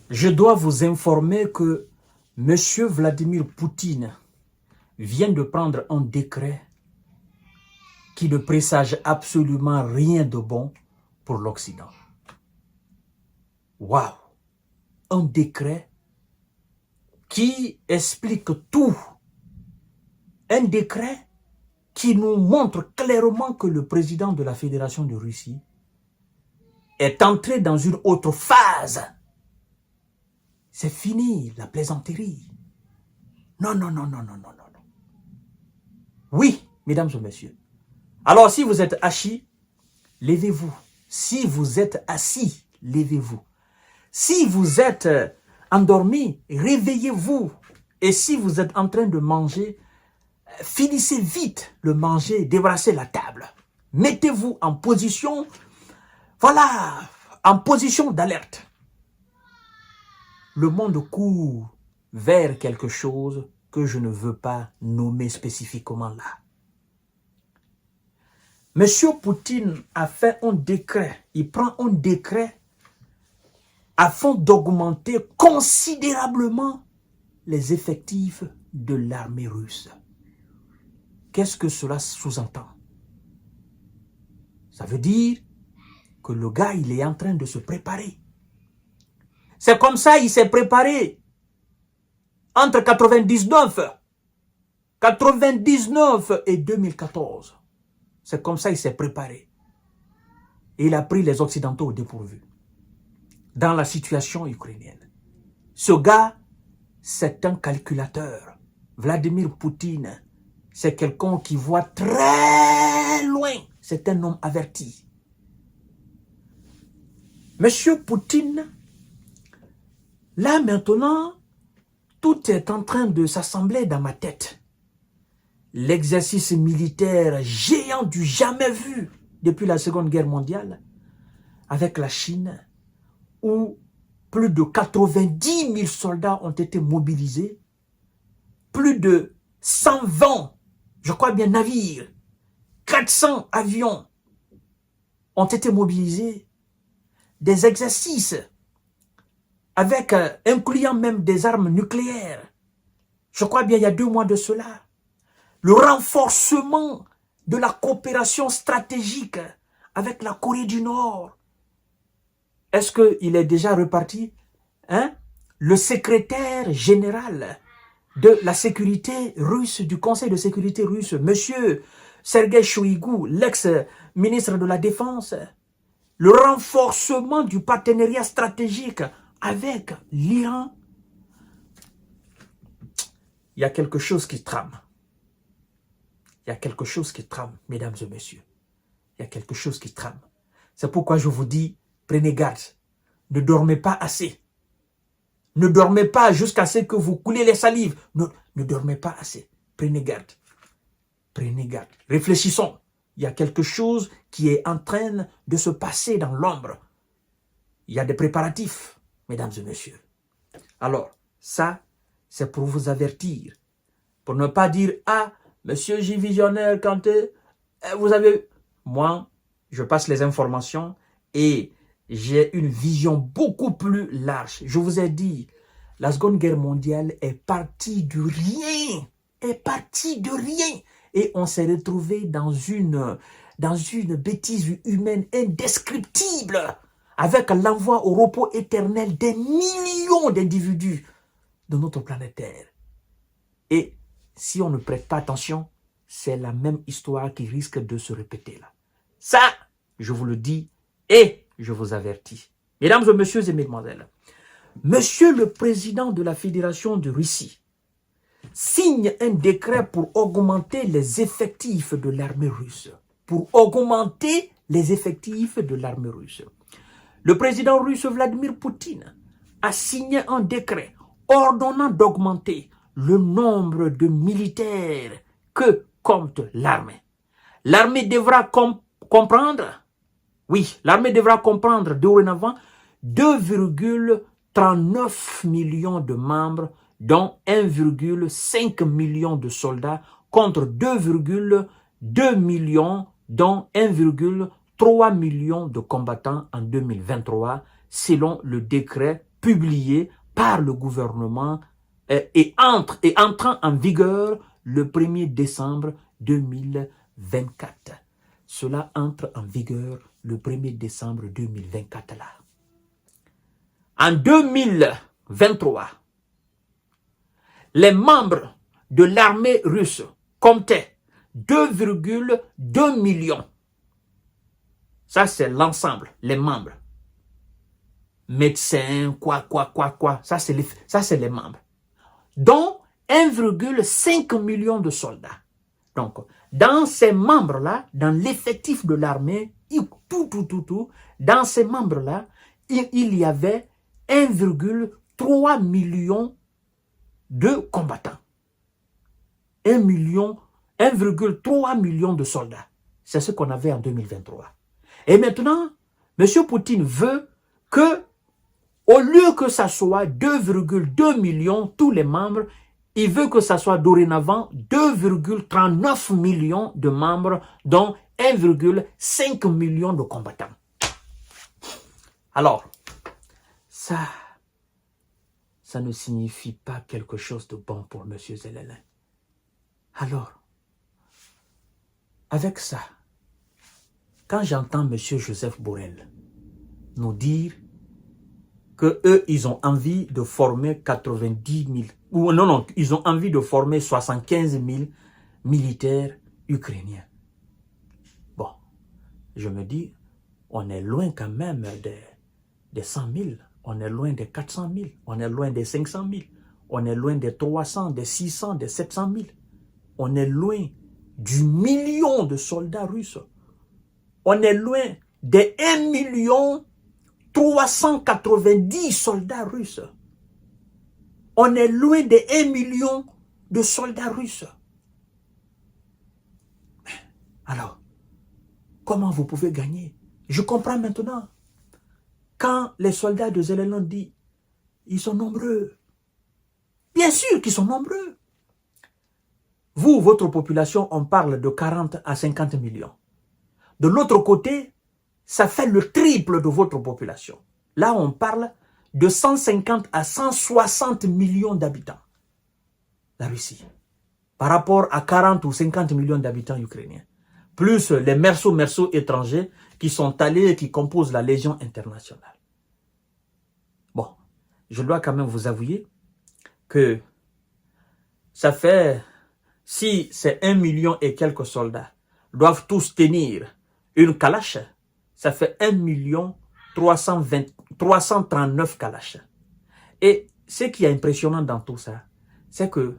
Je dois vous informer que M. Vladimir Poutine vient de prendre un décret qui ne présage absolument rien de bon pour l'Occident. Waouh! Un décret qui explique tout. Un décret qui nous montre clairement que le président de la Fédération de Russie est entré dans une autre phase. C'est fini la plaisanterie. Non, non, non, non, non, non, non. Oui, mesdames et messieurs. Alors, si vous êtes assis, levez-vous. Si vous êtes assis, levez-vous. Si vous êtes endormi, réveillez-vous. Et si vous êtes en train de manger, finissez vite le manger, débarrassez la table. Mettez-vous en position, voilà, en position d'alerte. Le monde court vers quelque chose que je ne veux pas nommer spécifiquement là. Monsieur Poutine a fait un décret, il prend un décret afin d'augmenter considérablement les effectifs de l'armée russe. Qu'est-ce que cela sous-entend? Ça veut dire que le gars, il est en train de se préparer. C'est comme ça, il s'est préparé entre 99 et 2014. C'est comme ça, il s'est préparé. Et il a pris les Occidentaux au dépourvu dans la situation ukrainienne. Ce gars, c'est un calculateur. Vladimir Poutine, c'est quelqu'un qui voit très loin. C'est un homme averti. Monsieur Poutine, là maintenant, tout est en train de s'assembler dans ma tête. L'exercice militaire géant du jamais vu depuis la Seconde Guerre mondiale avec la Chine, où plus de 90 000 soldats ont été mobilisés, plus de 120, je crois bien, navires, 400 avions ont été mobilisés, des exercices avec, incluant même des armes nucléaires. Je crois bien il y a 2 mois de cela. Le renforcement de la coopération stratégique avec la Corée du Nord. Est-ce qu'il est déjà reparti? Le secrétaire général de la sécurité russe, du Conseil de sécurité russe, monsieur Sergei Shoigu, l'ex-ministre de la Défense, le renforcement du partenariat stratégique avec l'Iran. Il y a quelque chose qui trame. Il y a quelque chose qui trame, mesdames et messieurs. Il y a quelque chose qui trame. C'est pourquoi je vous dis, prenez garde. Ne dormez pas assez. Ne dormez pas jusqu'à ce que vous coulez les salives. Ne dormez pas assez. Prenez garde. Prenez garde. Réfléchissons. Il y a quelque chose qui est en train de se passer dans l'ombre. Il y a des préparatifs, mesdames et messieurs. Alors, ça, c'est pour vous avertir. Pour ne pas dire, ah, monsieur J. Visionnaire, quand vous avez... Moi, je passe les informations et j'ai une vision beaucoup plus large. Je vous ai dit, la Seconde Guerre mondiale est partie de rien. Est partie de rien. Et on s'est retrouvé dans une bêtise humaine indescriptible, avec l'envoi au repos éternel des millions d'individus de notre planète Terre. Et si on ne prête pas attention, c'est la même histoire qui risque de se répéter là. Ça, je vous le dis et je vous avertis. Mesdames et messieurs et mesdemoiselles, monsieur le président de la Fédération de Russie signe un décret pour augmenter les effectifs de l'armée russe. Pour augmenter les effectifs de l'armée russe. Le président russe Vladimir Poutine a signé un décret ordonnant d'augmenter le nombre de militaires que compte l'armée. L'armée devra comprendre, oui, l'armée devra comprendre dorénavant 2,39 millions de membres, dont 1,5 million de soldats, contre 2,2 millions, dont 1,3 million de combattants en 2023, selon le décret publié par le gouvernement et entrant en vigueur le 1er décembre 2024. Cela entre en vigueur le 1er décembre 2024 là. En 2023, les membres de l'armée russe comptaient 2,2 millions. Ça, c'est l'ensemble, les membres. Médecins, quoi. Ça, c'est les membres. Dont 1,5 million de soldats. Donc, dans ces membres-là, dans l'effectif de l'armée, dans ces membres-là, il y avait 1,3 million de combattants. 1,3 million de soldats. C'est ce qu'on avait en 2023. Et maintenant, M. Poutine veut que, au lieu que ça soit 2,2 millions, tous les membres, il veut que ça soit dorénavant 2,39 millions de membres, dont 1,5 million de combattants. Alors, ça ne signifie pas quelque chose de bon pour M. Zelensky. Alors, avec ça, quand j'entends M. Joseph Borrell nous dire que eux, ils ont envie de former 90 000, ou non, ils ont envie de former 75 000 militaires ukrainiens. Bon, je me dis, on est loin quand même des 100 000, on est loin des 400 000, on est loin des 500 000, on est loin des 300, des 600, des 700 000. On est loin du million de soldats russes. On est loin des 1 390 soldats russes. On est loin des 1 million de soldats russes. Alors, comment vous pouvez gagner? Je comprends maintenant. Quand les soldats de Zelensky disent, ils sont nombreux. Bien sûr qu'ils sont nombreux. Vous, votre population, on parle de 40 à 50 millions. De l'autre côté, ça fait le triple de votre population. Là, on parle de 150 à 160 millions d'habitants. La Russie. Par rapport à 40 ou 50 millions d'habitants ukrainiens. Plus les mercenaires étrangers qui sont allés et qui composent la Légion internationale. Bon, je dois quand même vous avouer que ça fait... Si c'est 1 million et quelques soldats doivent tous tenir une kalash, ça fait 1 339 kalash. Et ce qui est impressionnant dans tout ça, c'est que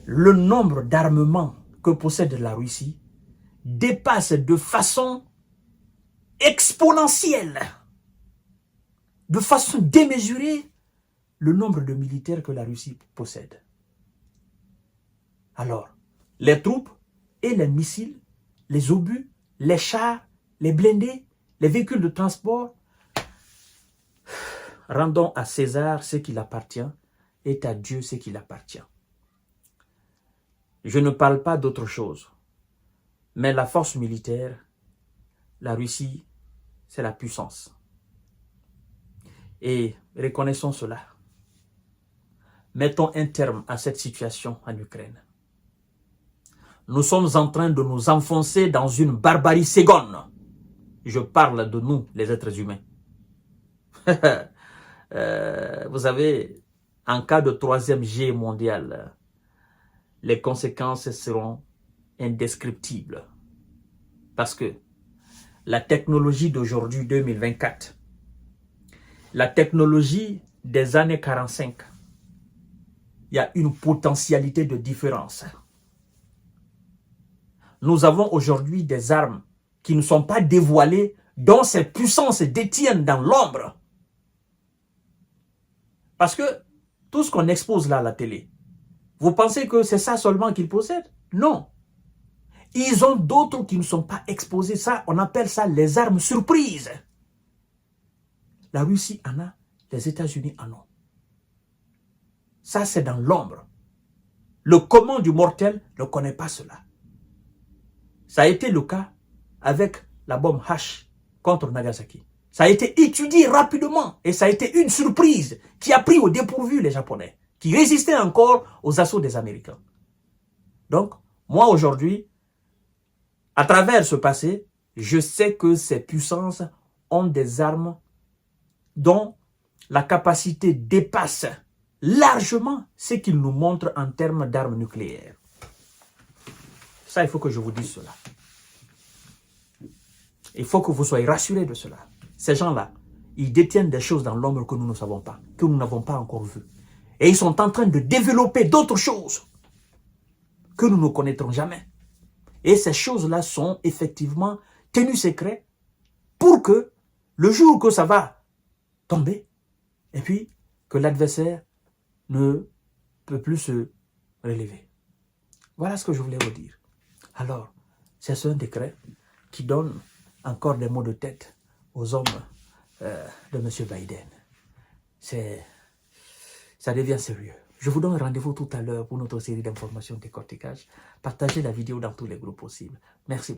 le nombre d'armements que possède la Russie dépasse de façon exponentielle, de façon démesurée, le nombre de militaires que la Russie possède. Alors, les troupes et les missiles, les obus, les chars, les blindés, les véhicules de transport, rendons à César ce qu'il appartient et à Dieu ce qu'il appartient. Je ne parle pas d'autre chose, mais la force militaire, la Russie, c'est la puissance. Et reconnaissons cela. Mettons un terme à cette situation en Ukraine. Nous sommes en train de nous enfoncer dans une barbarie seconde. Je parle de nous, les êtres humains. Vous savez, en cas de troisième guerre mondiale, les conséquences seront indescriptibles. Parce que la technologie d'aujourd'hui, 2024, la technologie des années 45, il y a une potentialité de différence. Nous avons aujourd'hui des armes qui ne sont pas dévoilées, dont ces puissances détiennent dans l'ombre. Parce que tout ce qu'on expose là à la télé, vous pensez que c'est ça seulement qu'ils possèdent? Non. Ils ont d'autres qui ne sont pas exposés. Ça, on appelle ça les armes surprises. La Russie en a, les États-Unis en ont. Ça, c'est dans l'ombre. Le commun du mortel ne connaît pas cela. Ça a été le cas avec la bombe H contre Nagasaki. Ça a été étudié rapidement et ça a été une surprise qui a pris au dépourvu les Japonais, qui résistaient encore aux assauts des Américains. Donc, moi aujourd'hui, à travers ce passé, je sais que ces puissances ont des armes dont la capacité dépasse largement ce qu'ils nous montrent en termes d'armes nucléaires. Ça, il faut que je vous dise cela. Il faut que vous soyez rassurés de cela. Ces gens-là, ils détiennent des choses dans l'ombre que nous ne savons pas, que nous n'avons pas encore vues. Et ils sont en train de développer d'autres choses que nous ne connaîtrons jamais. Et ces choses-là sont effectivement tenues secrètes pour que le jour que ça va tomber, et puis que l'adversaire ne peut plus se relever. Voilà ce que je voulais vous dire. Alors, c'est un décret qui donne encore des mots de tête aux hommes de M. Biden. Ça devient sérieux. Je vous donne rendez-vous tout à l'heure pour notre série d'informations décortiquage. Partagez la vidéo dans tous les groupes possibles. Merci.